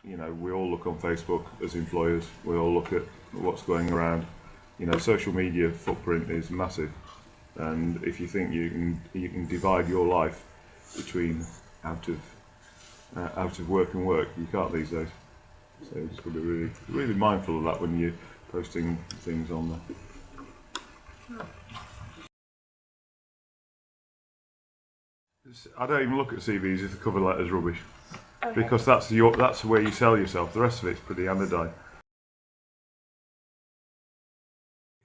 you know, we all look on Facebook as employers. We all look at what's going around. You know, social media footprint is massive, and if you think you can divide your life between out of work and work, you can't these days. So you've just got to be really mindful of that when you're posting things on there. I don't even look at CVs if the cover letter's rubbish, because that's where you sell yourself. The rest of it's pretty anodyne.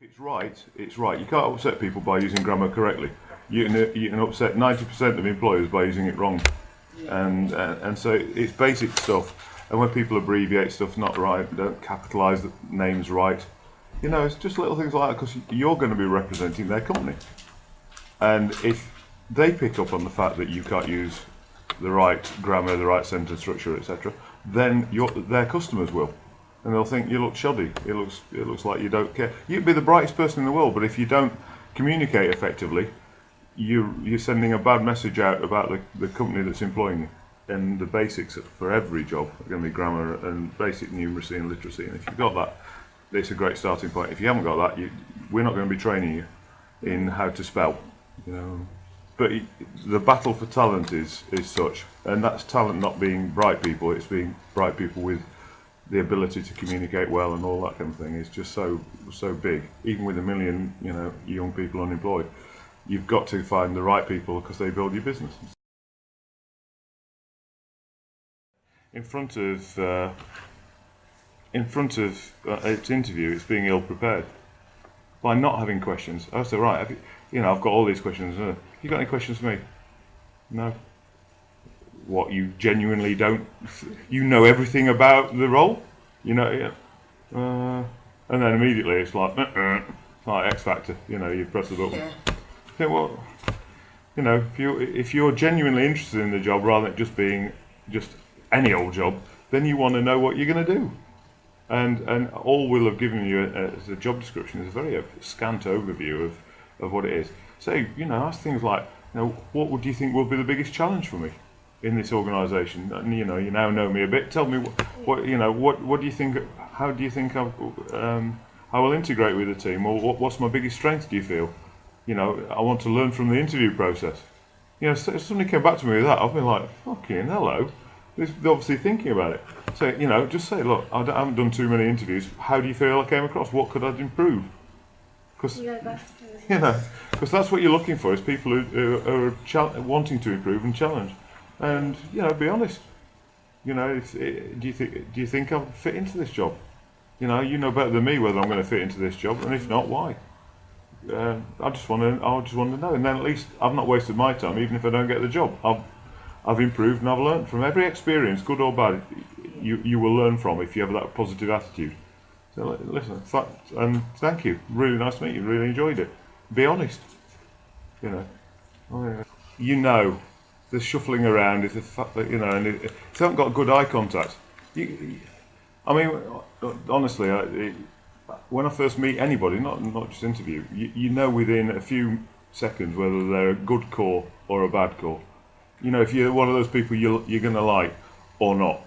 If it's right, it's right. You can't upset people by using grammar correctly. You can upset 90% of employers by using it wrong, and so it's basic stuff. And when people abbreviate stuff not right, don't capitalise the names right, you know, it's just little things like that, because you're going to be representing their company, and if they pick up on the fact that you can't use the right grammar, the right sentence structure, etc., then their customers will, and they'll think you look shoddy. It looks like you don't care. You'd be the brightest person in the world, but if you don't communicate effectively, you're sending a bad message out about the company that's employing you. And the basics for every job are going to be grammar and basic numeracy and literacy. And if you've got that, it's a great starting point. If you haven't got that, we're not going to be training you in how to spell. You know, but the battle for talent is such, and that's talent not being bright people. It's being bright people with the ability to communicate well and all that kind of thing. It's just so big. Even with 1 million, you know, young people unemployed, you've got to find the right people because they build your business. In front of its interview, it's being ill prepared by not having questions. Oh, so right, I've got all these questions. You got any questions for me? No. What, you genuinely don't? You know everything about the role? You know, yeah. And then immediately it's like X Factor. You know, you press the button. Yeah. Well, you know, if you're genuinely interested in the job rather than just being any old job, then you want to know what you're going to do, and all we'll have given you as a job description is a very scant overview of what it is. So, you know, ask things like, you know, what do you think will be the biggest challenge for me in this organisation? And you now know me a bit. Tell me what do you think? How do you think I will integrate with the team, or what's my biggest strength? Do you feel? You know, I want to learn from the interview process. You know, so if somebody came back to me with that, I'd be like, fucking hello. They're obviously thinking about it. So, you know, just say, look, I haven't done too many interviews. How do you feel I came across? What could I improve? Because because that's what you're looking for, is people who are wanting to improve and challenge. And you know, be honest. You know, do you think I'll fit into this job? You know better than me whether I'm going to fit into this job, and if not, why? I just want to know, and then at least I've not wasted my time, even if I don't get the job. I've improved and I've learned from every experience, good or bad. You will learn from if you have that positive attitude. So listen, and thank you. Really nice to meet you. Really enjoyed it. Be honest. You know. Oh, yeah. You know, the shuffling around is the fact that, you know, and if you haven't got good eye contact, I mean, honestly, when I first meet anybody, not just interview, you know within a few seconds whether they're a good call or a bad call. You know, if you're one of those people you're going to like or not.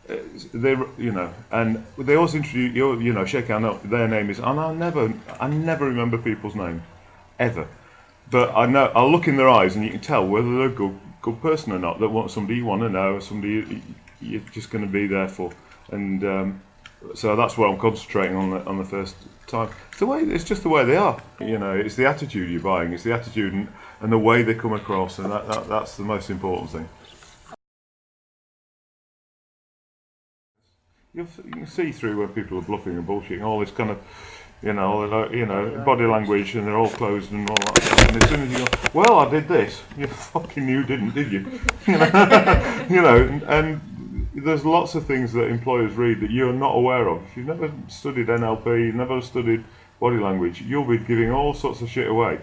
And they always introduce you, shake hand. Their name is, and I never remember people's names, ever. But I know, I'll look in their eyes and you can tell whether they're a good person or not. That somebody you want to know, somebody you're just going to be there for, and so that's what I'm concentrating on the first time. It's just the way they are. You know, it's the attitude you're buying. It's the attitude and the way they come across, and that's the most important thing. You can see through when people are bluffing and bullshitting, all this kind of, body language, and they're all closed and all that. And as soon as you go, well, I did this, you fucking didn't, did you? And there's lots of things that employers read that you're not aware of. If you've never studied NLP, you've never studied body language, you'll be giving all sorts of shit away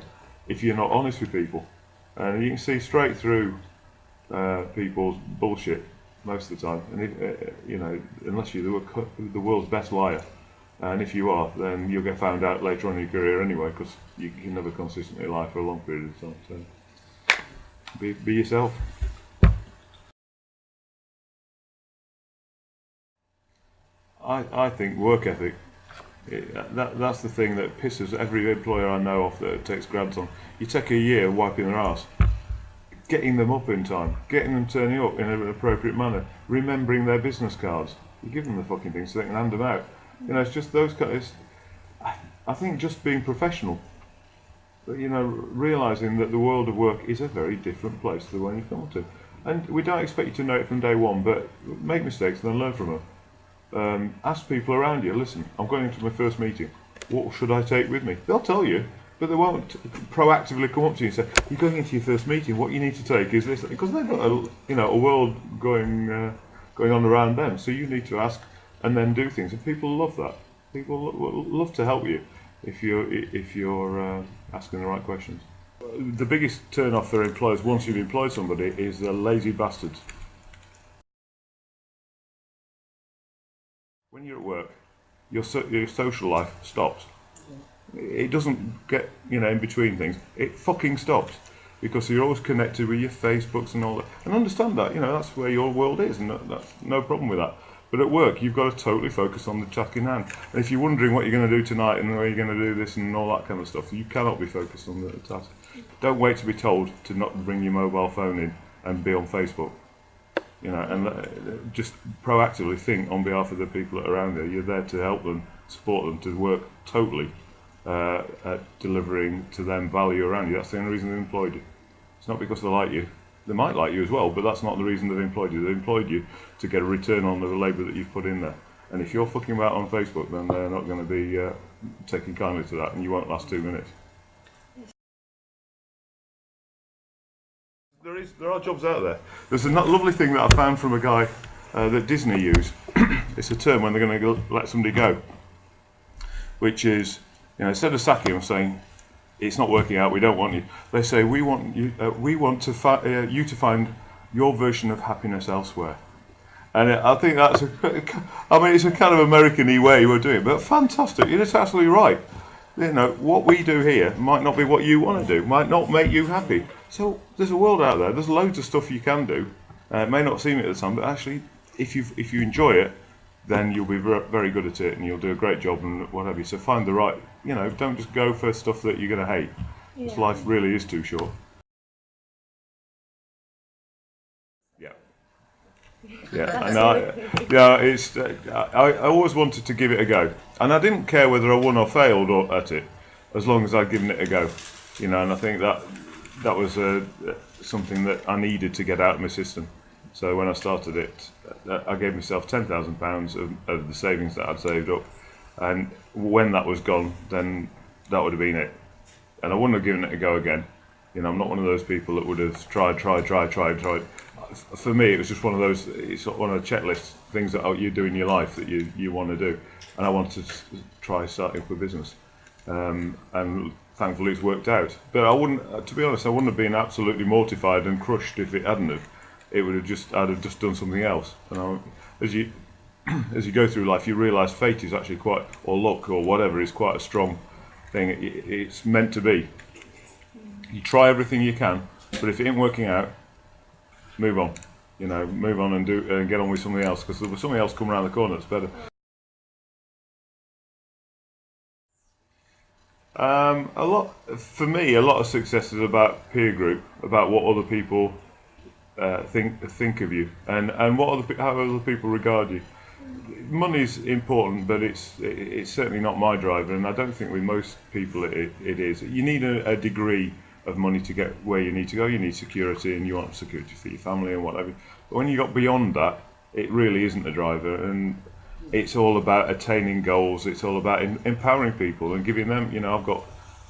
if you're not honest with people. And you can see straight through people's bullshit most of the time, and unless you're the world's best liar, and if you are, then you'll get found out later on in your career anyway, because you can never consistently lie for a long period of time. So be yourself. I think work ethic. That's the thing that pisses every employer I know off that takes grads on. You take a year wiping their arse, getting them up in time, getting them turning up in an appropriate manner, remembering their business cards. You give them the fucking things so they can hand them out. You know, it's just those kind of. I think just being professional. But, you know, realising that the world of work is a very different place to the one you come to. And we don't expect you to know it from day one, but make mistakes and then learn from them. Ask people around you, listen, I'm going into my first meeting. What should I take with me? They'll tell you, but they won't proactively come up to you and say, you're going into your first meeting, what you need to take is this. Because they've got a world going on around them. So you need to ask and then do things. And people love that. People love to help you if you're asking the right questions. The biggest turn-off for employers once you've employed somebody is the lazy bastards. When you're at work, your social life stops. It doesn't get in between things. It fucking stops because you're always connected with your Facebooks and all that. And understand that that's where your world is, and that's no problem with that. But at work, you've got to totally focus on the task in hand. And if you're wondering what you're going to do tonight and where you're going to do this and all that kind of stuff, you cannot be focused on the task. Don't wait to be told to not bring your mobile phone in and be on Facebook. And just proactively think on behalf of the people that are around there. You're there to help them, support them, to work totally at delivering to them value around you. That's the only reason they employed you. It's not because they like you. They might like you as well, but that's not the reason they've employed you. They've employed you to get a return on the labour that you've put in there. And if you're fucking about on Facebook, then they're not going to be taking kindly to that, and you won't last 2 minutes. There are jobs out there. There's a lovely thing that I found from a guy that Disney use. It's a term when they're going to let somebody go, which is, instead of sacking them, saying, it's not working out, we don't want you. They say, we want you to find your version of happiness elsewhere. And I think that's it's a kind of American-y way of doing it, but fantastic. You're just absolutely right. What we do here might not be what you want to do, might not make you happy. So there's a world out there. There's loads of stuff you can do. It may not seem it at the time, but actually, if you enjoy it, then you'll be very good at it and you'll do a great job and what have you. So find the right, don't just go for stuff that you're going to hate. Because life really is too short. I always wanted to give it a go. And I didn't care whether I won or failed at it, as long as I'd given it a go. And I think that was something that I needed to get out of my system. So when I started it, I gave myself £10,000 of the savings that I'd saved up, and when that was gone, then that would have been it. And I wouldn't have given it a go again. I'm not one of those people that would have tried. For me, it was just one of those. It's one of the checklist things that you do in your life that you want to do, and I wanted to try starting up a business, and thankfully it's worked out. But I wouldn't, to be honest, I wouldn't have been absolutely mortified and crushed if it hadn't have. I'd have just done something else. And as you go through life, you realise fate is actually or luck or whatever is quite a strong thing. It's meant to be. You try everything you can, but if it ain't working out, move on. Move on and get on with something else, because there'll be something else come around the corner that's better. For me, a lot of success is about peer group, about what other people think of you, and how other people regard you. Money's important, but it's certainly not my driver, and I don't think with most people it is. You need a degree of money to get where you need to go. You need security, and you want security for your family and whatever. But when you got beyond that, it really isn't a driver, and it's all about attaining goals. It's all about empowering people and giving them. I've got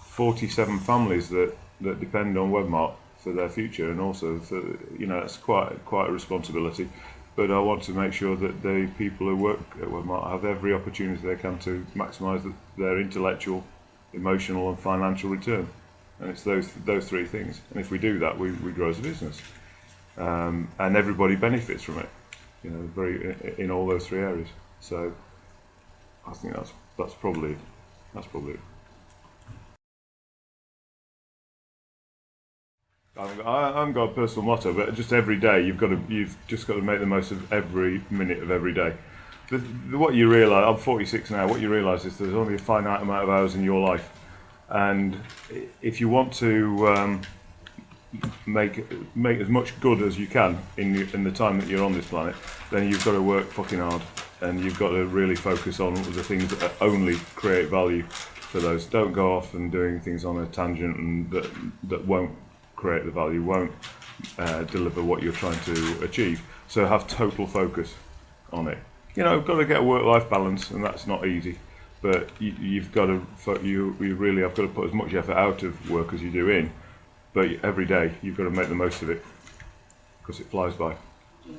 47 families that depend on Webmart for their future, and also for it's quite a responsibility. But I want to make sure that the people who work at Webmart have every opportunity they can to maximise their intellectual, emotional, and financial return. And it's those three things. And if we do that, we grow as a business, and everybody benefits from it. In all those three areas. So I think that's probably it. I haven't got a personal motto, but just every day you've just got to make the most of every minute of every day. what you realise, I'm 46 now, what you realise is there's only a finite amount of hours in your life. And if you want to make as much good as you can in the time that you're on this planet, then you've got to work fucking hard, and you've got to really focus on the things that only create value for those. Don't go off and doing things on a tangent and that won't create the value, won't deliver what you're trying to achieve. So have total focus on it. You know, got to get a work-life balance, and that's not easy. But you've got to, you really have got to put as much effort out of work as you do in. But every day you've got to make the most of it, because it flies by. Yeah.